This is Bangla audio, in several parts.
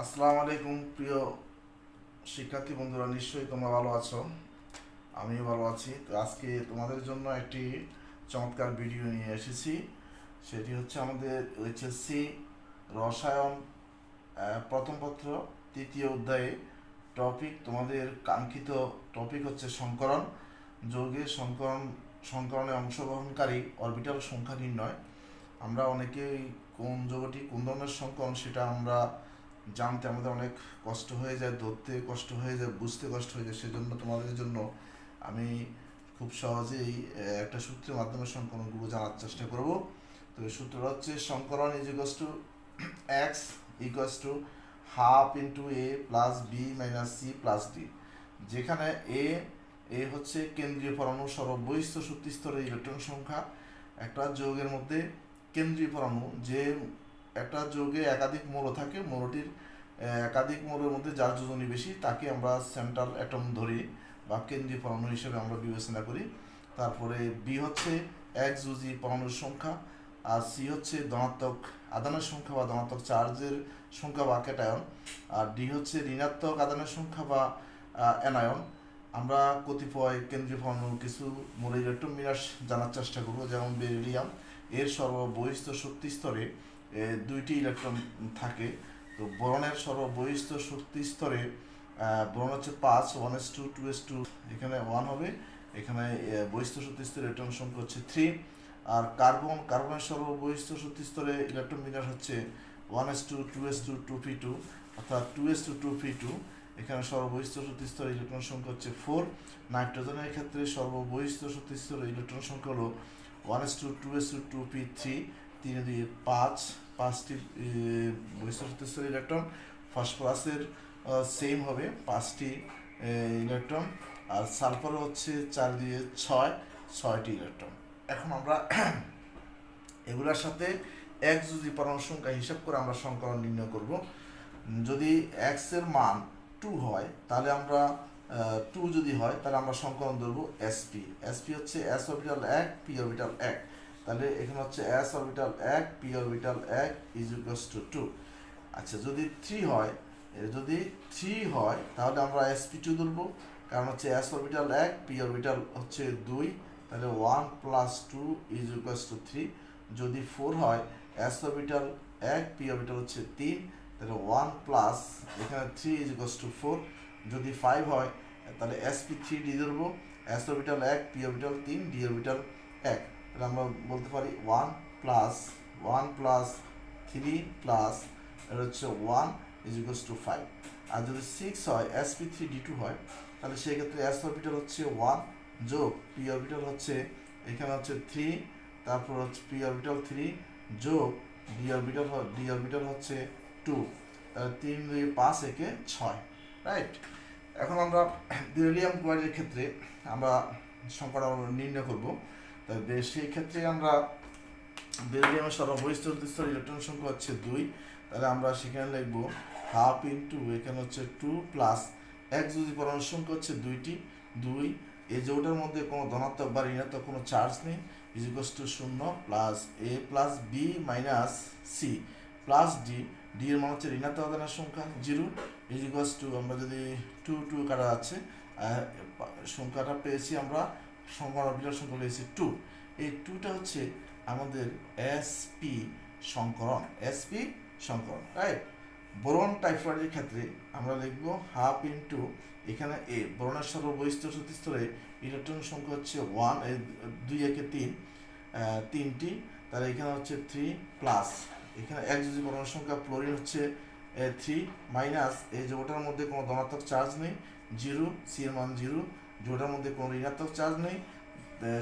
আসসালামু আলাইকুম প্রিয় শিক্ষার্থী বন্ধুরা, নিশ্চয়ই তোমরা ভালো আছো। আমিও ভালো আছি। তো আজকে তোমাদের জন্য একটি চমৎকার ভিডিও নিয়ে এসেছি। সেটি হচ্ছে আমাদের এইচএসসি রসায়ন প্রথম পত্র তৃতীয় অধ্যায়ে তোমাদের কাঙ্ক্ষিত টপিক হচ্ছে সংকরণ। যৌগের সংকরণে অংশগ্রহণকারী অরবিটাল সংখ্যা নির্ণয়। আমরা অনেকেই কোন যৌগটি কোন ধরনের সংকরণ সেটা আমরা জানতে আমাদের অনেক কষ্ট হয়ে যায়, ধরতে কষ্ট হয়ে যায়, বুঝতে কষ্ট হয়ে যায়। সেজন্য তোমাদের জন্য আমি খুব সহজেই একটা সূত্রের মাধ্যমে সংকলনগুলো জানার চেষ্টা করব। তো এই সূত্রটা হচ্ছে সংকলন is equals to X equals to half into A plus B minus C plus D, যেখানে এ হচ্ছে কেন্দ্রীয় পরমাণু সর্ববহিস্থ শক্তি স্তরের ইলেকট্রন সংখ্যা। একটা যৌগের মধ্যে কেন্দ্রীয় পরমাণু, যে একটা যৌগে একাধিক মৌল থাকে, মৌলটির একাধিক মৌলের মধ্যে যার যোজনী বেশি তাকে আমরা সেন্ট্রাল অ্যাটম ধরি বা কেন্দ্রীয় পরমাণু হিসেবে আমরা বিবেচনা করি। তারপরে বি হচ্ছে একযোজী পরমাণুর সংখ্যা, আর সি হচ্ছে ধনাত্মক আধানের সংখ্যা বা ধনাত্মক চার্জের সংখ্যা বা ক্যাটায়ন, আর ডি হচ্ছে ঋণাত্মক আধানের সংখ্যা বা অ্যানায়ন। আমরা কতিপয় কেন্দ্রীয় পরমাণুর কিছু মৌলিক ইলেকট্রন বিন্যাস জানার চেষ্টা করব। যেমন বেরিলিয়াম, এর সর্ববহিস্থ শক্তি স্তরে দুইটি ইলেকট্রন থাকে। তো বোরনের সর্ববহিস্থ শক্তি স্তরে বোরন হচ্ছে 5, 1s2 2s2, এখানে 1 হবে। এখানে বহিস্থ শক্তি স্তরে ইলেকট্রন সংখ্যা হচ্ছে 3। আর কার্বনের সর্ববহিস্থ শক্তি স্তরে ইলেকট্রন বিন্যাস হচ্ছে 1s2 2s2 2p2, অর্থাৎ 2s2 2p2। এখানে সর্ববহিস্থ শক্তি স্তরে ইলেকট্রন সংখ্যা হচ্ছে 4। নাইট্রোজেনের ক্ষেত্রে সর্ববহিস্থ শক্তি স্তরে ইলেকট্রন সংখ্যা হলো 1s2 2s2 2p3, 3 2 5, 5টি বহিস্থ শক্তি স্তরে ইলেকট্রন। ফসফরাসের সেম হবে 5টি ইলেকট্রন। আর সালফার হচ্ছে 4 দিয়ে 6টি ইলেকট্রন। এখন আমরা এগুলোর সাথে এক্স যদি পরমাণু সংখ্যা হিসাব করে আমরা সংকলন নির্ণয় করব। যদি এক্স এর মান 2 হয় তাহলে আমরা 2 যদি হয় তাহলে আমরা সংকলন ধরবো এসপি। এসপি হচ্ছে এস অরবিটাল 1 পি অরবিটাল 1। তাহলে এখানে হচ্ছে S orbital 1 P orbital 1 is equals two 2। আচ্ছা, যদি 3 হয়, তাহলে আমরা sp2 ধরবো, কারণ হচ্ছে s অরবিটাল 1 p অরবিটাল হচ্ছে 2, তাহলে 1 প্লাস 2 ইজ ইকুয়ালস টু 3। যদি 4 হয়, s অরবিটাল 1 p অরবিটাল হচ্ছে 3, তাহলে 1 প্লাস এখানে 3 ইজ ইকুয়ালস টু 4। যদি 5 হয় তাহলে sp3d ধরবো, s orbital 1 p orbital 3 d orbital 1। তাহলে আমরা বলতে পারি 1 প্লাস 3 প্লাস এটা হচ্ছে 1 ইজ ইকুয়ালস টু 5। আর যদি 6 হয়, sp3d2 হয়, তাহলে সেই ক্ষেত্রে s অরবিটাল হচ্ছে 1 যোগ p অরবিটাল হচ্ছে এখানে হচ্ছে 3, তারপর হচ্ছে p অরবিটাল 3 যোগ d অরবিটাল হচ্ছে 2। তাহলে 3 2 5 একে 6, রাইট। এখন আমরা বেরিলিয়াম ক্লোরাইডের ক্ষেত্রে আমরা সংখ্যাটা নির্ণয় করব। তবে সেই ক্ষেত্রে আমরা বেরিলিয়ামের সর্ববহিস্থ স্তর ইলেকট্রন সংখ্যা হচ্ছে 2, তাহলে আমরা সেখানে লিখবো হাফ ইন্টু এখানে হচ্ছে 2 প্লাস এক যদি পরমাণুর সংখ্যা হচ্ছে 2, এই যৌগটার মধ্যে কোনো ধনাত্মক বা ঋণাত্মক কোনো চার্জ নেই, is equals to 0 plus A plus B minus C plus D. D এর মান হচ্ছে ঋণাত্মক আধানের সংখ্যা 0, ইজ ইকুয়ালস টু আমরা যদি 2 কাটা যাচ্ছে, সংখ্যাটা পেয়েছি আমরা, বিরাট সংখ্যা পেয়েছি 2। এই 2টা হচ্ছে আমাদের এসপি সংকরণ, রাইট। বোরন টাইফয়েডের ক্ষেত্রে আমরা লিখবো হাফ ইন্টু এখানে এ, বোরনের সর্ববহিস্থ শক্তি স্তরে ইলেকট্রন সংখ্যা হচ্ছে 1, 2 একে 3, 3টি, তাহলে এখানে হচ্ছে 3 প্লাস এখানে এক যদি বোরনের সংখ্যা ফ্লোরিন হচ্ছে 3 মাইনাস এই যৌগটার মধ্যে কোনো ধনাত্মক চার্জ নেই 0, সি এর মান 0, যৌগটার মধ্যে কোনো ঋণাত্মক চার্জ নেই,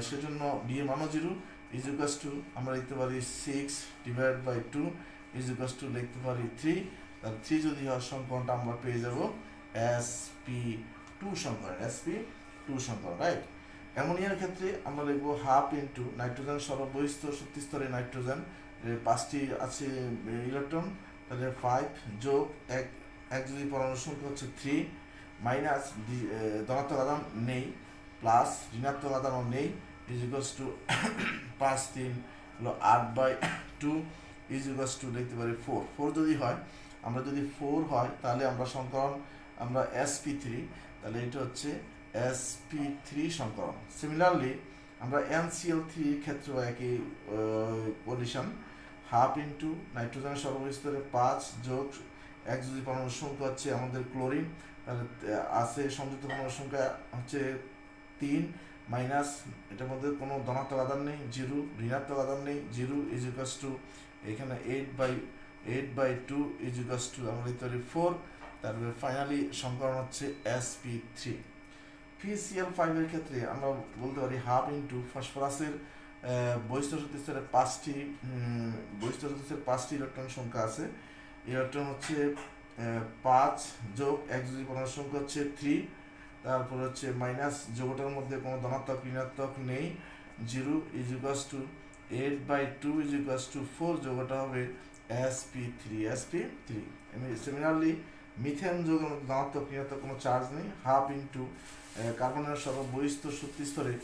সেজন্য ডি এর মানও 0, ইজ ইকুয়ালস টু আমরা লিখতে পারি 6 divide by 2 is equals to লিখতে পারি 3। তাহলে 3 যদি হয় সংকলনটা আমরা পেয়ে যাব sp2 সংকলন, রাইট। অ্যামোনিয়ার ক্ষেত্রে আমরা লিখবো হাফ ইন্টু নাইট্রোজেন সর্ববহিস্থ শক্তি স্তরে নাইট্রোজেন 5টি আছে ইলেকট্রন, তাহলে 5 যোগ এক যদি পরমাণুর সংখ্যা হচ্ছে 3 মাইনাস ধনাত্মক আধান নেই প্লাস ঋণাত্মক আধানও নেই, ইজ ইকুয়ালস টু 5 3 হলো 8/2 ইজ ইকুয়ালস টু লিখতে পারি 4 যদি হয় আমরা যদি 4 হয় তাহলে আমরা সংকরণ আমরা sp3, তাহলে এটা হচ্ছে sp3 সংকরণ। সিমিলারলি আমরা NCl3 ক্ষেত্রেও একই কন্ডিশন, হাফ ইন্টু নাইট্রোজেনের সর্বস্তরে 5 যোগ একযোজী পরমাণুর সংখ্যা হচ্ছে আমাদের ক্লোরিন, তাহলে আছে সংযুক্ত পরমাণুর সংখ্যা হচ্ছে 3 মাইনাস এটার মধ্যে কোনো ধনাত্মক আধান নেই 0, ঋণাত্মক আধান নেই 0, ইজ ইকুয়ালস টু এখানে 8/2 ইজ ইকুয়ালস টু আমরা লিখতে পারি 4। তারপরে ফাইনালি সংকরণ হচ্ছে sp3। PCl5 এর ক্ষেত্রে আমরা বলতে পারি হাফ ইন্টু ফসফরাসের বহিস্থ শক্তি স্তরে 5টি ইলেকট্রন সংখ্যা আছে। ইলেকট্রন হচ্ছে 5 যোগ একযোজী পরমাণুর সংখ্যা হচ্ছে 3, তারপর হচ্ছে মাইনাস যোগটার মধ্যে কোনো ধনাত্মক ঋণাত্মক নেই 0, is equals two 8/2 is equals two 4, যোগটা হবে sp3। সিমিলারলি মিথেন যোগের মধ্যে ধনাত্মক ঋণাত্মক কোনো চার্জ নেই, হাফ ইন্টু কার্বনের সর্ববহিস্থ শক্তি স্তরে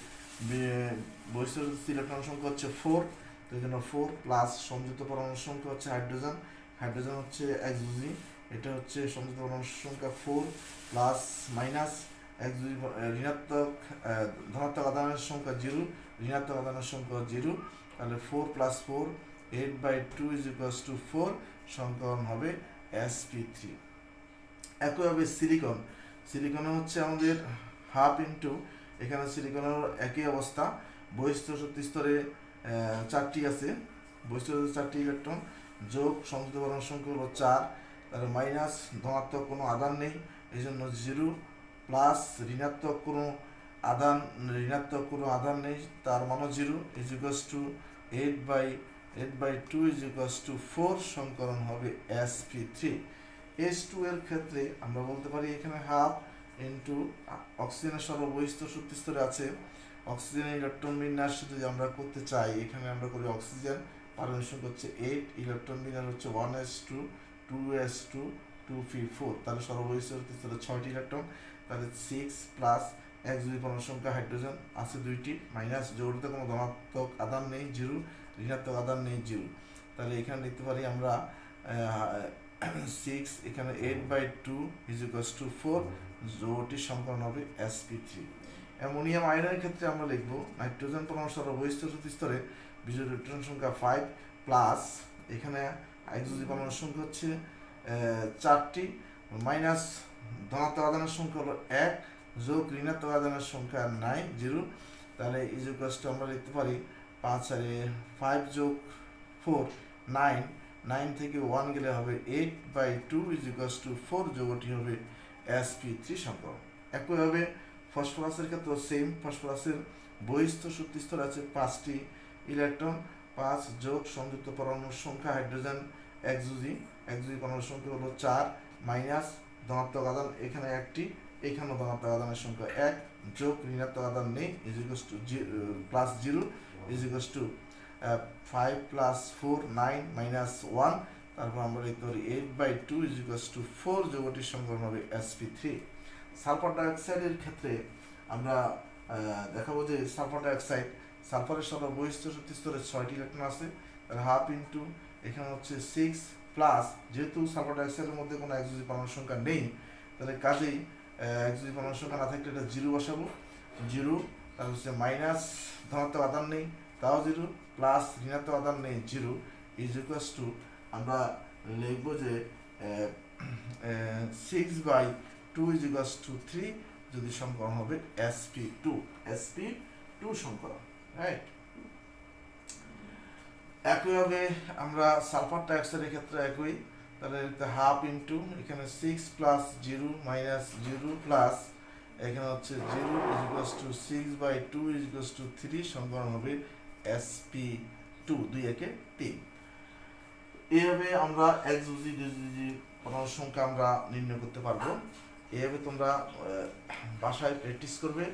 বহিস্থ ইলেকট্রন সংখ্যা হচ্ছে 4, তো এই জন্য 4 প্লাস সংযুক্ত পরমাণুর সংখ্যা হচ্ছে হাইড্রোজেন হচ্ছে একযোজী, এটা হচ্ছে সংযুক্ত পরমাণুর সংখ্যা 4 প্লাস মাইনাস একযোজী ঋণাত্মক ধনাত্মক আধানের সংখ্যা 0, ঋণাত্মক আধানের সংখ্যা 0, তাহলে 4 প্লাস 4 8/2 ইজ ইকুয়ালস টু 4, সংকরণ হবে sp3। একইভাবে সিলিকনে হচ্ছে আমাদের হাফ ইন্টু, এখানে সিলিকনের একই অবস্থা, বহিস্থ শক্তি স্তরে 4টি আছে, বহিস্থ 4টি ইলেকট্রন যোগ সংযুক্ত পরমাণুর সংখ্যা হলো 4, তাহলে মাইনাস ধনাত্মক কোনো আধান নেই এই জন্য 0, প্লাস ঋণাত্মক কোনো আধান নেই তার মানও 0, is equals two 8/2 is equals two 4, সংকরণ হবে sp3। H2 এর ক্ষেত্রে আমরা বলতে পারি এখানে হাফ ইন্টু অক্সিজেনের সর্ববহিস্থ শক্তি স্তরে আছে, অক্সিজেনের ইলেকট্রন বিন্যাস যদি আমরা করতে চাই এখানে আমরা করি অক্সিজেন পারমাণবিক সংখ্যা হচ্ছে 8, ইলেকট্রন বিন্যাস হচ্ছে 1s2 2s2 2p4, তাহলে সর্ববহিস্থ শক্তি স্তরে 6টি ইলেকট্রন, তাহলে 6 প্লাস একযোজী পরমাণুর সংখ্যা হাইড্রোজেন আছে 2টি, মাইনাস যোগটিতে কোনো ধনাত্মক আধান নেই 0, ঋণাত্মক আধান নেই 0, তাহলে এখানে লিখতে পারি আমরা 6 এখানে 8/2 ইজ ইকুয়ালস টু 4, যোগটির সংকরণ হবে sp3। অ্যামোনিয়াম আয়নের ক্ষেত্রে আমরা লিখব নাইট্রোজেন পরমাণুর সর্ববহিস্থ শক্তি স্তরে বিজোড় ইলেকট্রন সংখ্যা 5 প্লাস এখানে একযোজী পরমাণুর সংখ্যা হচ্ছে 4টি, মাইনাস ধনাত্মক আধানের সংখ্যা হলো 1, যোগ ঋণাত্মক আধানের সংখ্যা 0, তাহলে ইজ ইকুয়ালস টু আমরা লিখতে পারি 5 যোগ 4 9 থেকে 1 গেলে হবে 8/2 ইজ ইকুয়ালস টু 4, যোগটি হবে sp3 সংকরণ। একইভাবে ফসফরাসের ক্ষেত্রে সেম, ফসফরাসের বহিস্থ শক্তি স্তর আছে 5টি ইলেকট্রন, 5 যোগ সংযুক্ত পরমাণুর সংখ্যা হাইড্রোজেন একযোজী পরমাণুর সংখ্যা হলো 4, মাইনাস ধনাত্মক আধান এখানে 1টি, এখানেও ধনাত্মক আধানের সংখ্যা 1, যোগ ঋণাত্মক আধান নেই is equals two plus 0, is equals two 5 plus 4 9 minus 1, তারপর আমরা লিখতে পারি 8/2 ইজ ইকুয়ালস টু 4, যোগটির সংকরণ হবে sp3। সালফার ডাইঅক্সাইডের ক্ষেত্রে আমরা দেখাবো যে সালফারের সর্ববহিস্থ শক্তি স্তরে 6টি ইলেকট্রন আছে, তাহলে হাফ ইন্টু এখানে হচ্ছে 6 প্লাস, যেহেতু সালফার ডাইঅক্সাইডের মধ্যে কোনো একযোজী পরমাণুর সংখ্যা নেই তাহলে কাজেই একযোজী পরমাণুর সংখ্যা না থাকলে এটা 0 বসাবো, 0, তারপর হচ্ছে মাইনাস ধনাত্মক আধান নেই তাও 0, প্লাস ঋণাত্মক আধান নেই 0, ইজ ইকুয়ালস টু আমরা লিখব যে 6/2 ইজ ইকুয়ালস টু 3, যদি সংকরণ হবে sp2 সংকরণ, রাইট। একইভাবে আমরা সালফার ডাইঅক্সাইডের ক্ষেত্রে একই, তাহলে হাফ ইন্টু এখানে 6 প্লাস 0 মাইনাস 0 প্লাস এখানে হচ্ছে 0 is equals two 6/2 is equals two 3, সংকরণ হবে sp2, 2 একে 3। এইভাবে আমরা একযোজী দ্বিযোজী পরমাণুর সংখ্যা আমরা নির্ণয় করতে পারবো। এইভাবে তোমরা বাসায় প্র্যাকটিস করবে।